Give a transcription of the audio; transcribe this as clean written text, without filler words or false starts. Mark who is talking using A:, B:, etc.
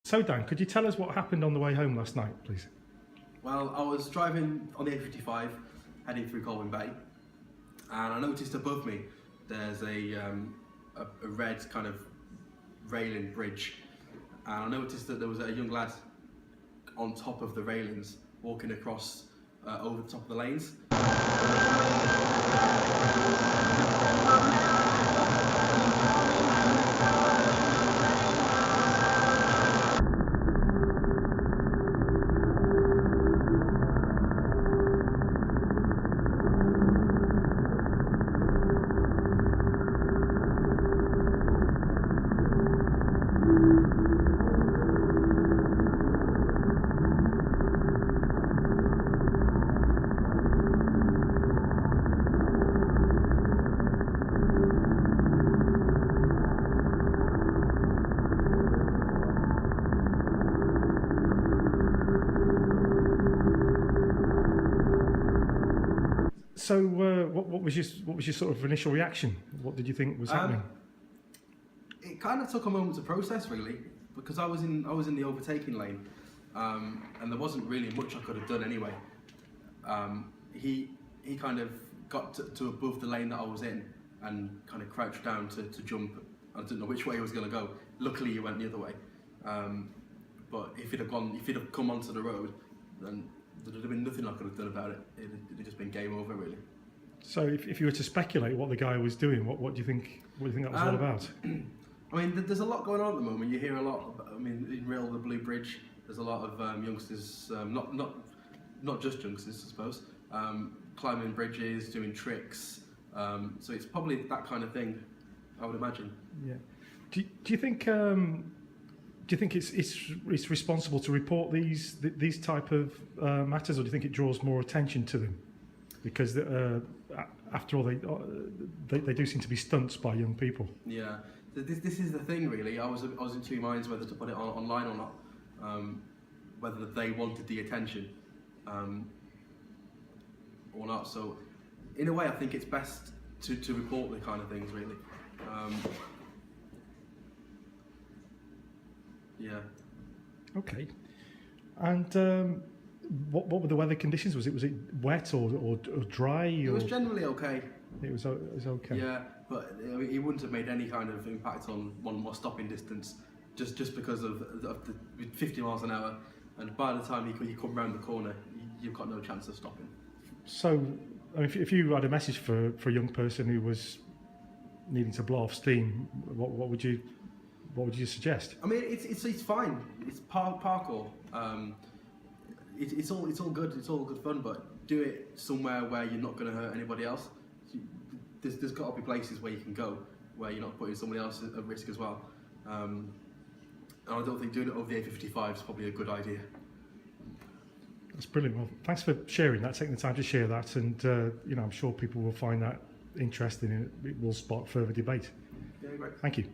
A: So Dan, could you tell us what happened on the way home last night, please?
B: Well, I was driving on the A55, heading through Colwyn Bay, and I noticed above me there's a red kind of railing bridge, and I noticed that there was a young lad on top of the railings walking across over the top of the lanes.
A: So what was your sort of initial reaction? What did you think was happening?
B: It kind of took a moment to process, really, because I was in the overtaking lane, and there wasn't really much I could have done anyway. He kind of got to above the lane that I was in and kind of crouched down to jump. I didn't know which way he was going to go. Luckily, he went the other way. But if he'd have come onto the road, then there'd have been nothing I could have done about it. It'd have just been game over, really.
A: So if you were to speculate what the guy was doing, what do you think that was all about?
B: I mean, there's a lot going on at the moment. You hear a lot. I mean, in Rail the Blue Bridge, there's a lot of youngsters, not just youngsters, I suppose, climbing bridges, doing tricks. So it's probably that kind of thing, I would imagine.
A: Yeah. Do you think it's responsible to report these type of matters, or do you think it draws more attention to them? Because after all, they do seem to be stunts by young people.
B: Yeah, this is the thing, really. I was in two minds whether to put it online or not, whether they wanted the attention or not. So, in a way, I think it's best to report the kind of things, really. Yeah.
A: Okay. And what were the weather conditions? Was it wet or dry?
B: It was generally okay.
A: It was okay.
B: Yeah, but I mean, it wouldn't have made any kind of impact on one more stopping distance, just because of the 50 miles an hour, and by the time you come round the corner, you've got no chance of stopping.
A: So, I mean, if you had a message for a young person who was needing to blow off steam, what would you suggest?
B: I mean, it's fine. It's parkour. It's all good. It's all good fun, but do it somewhere where you're not going to hurt anybody else. There's got to be places where you can go where you're not putting somebody else at risk as well. And I don't think doing it over the A55 is probably a good idea.
A: That's brilliant. Well, thanks for sharing that, taking the time to share that, and I'm sure people will find that interesting and it will spark further debate.
B: Yeah, great.
A: Thank you.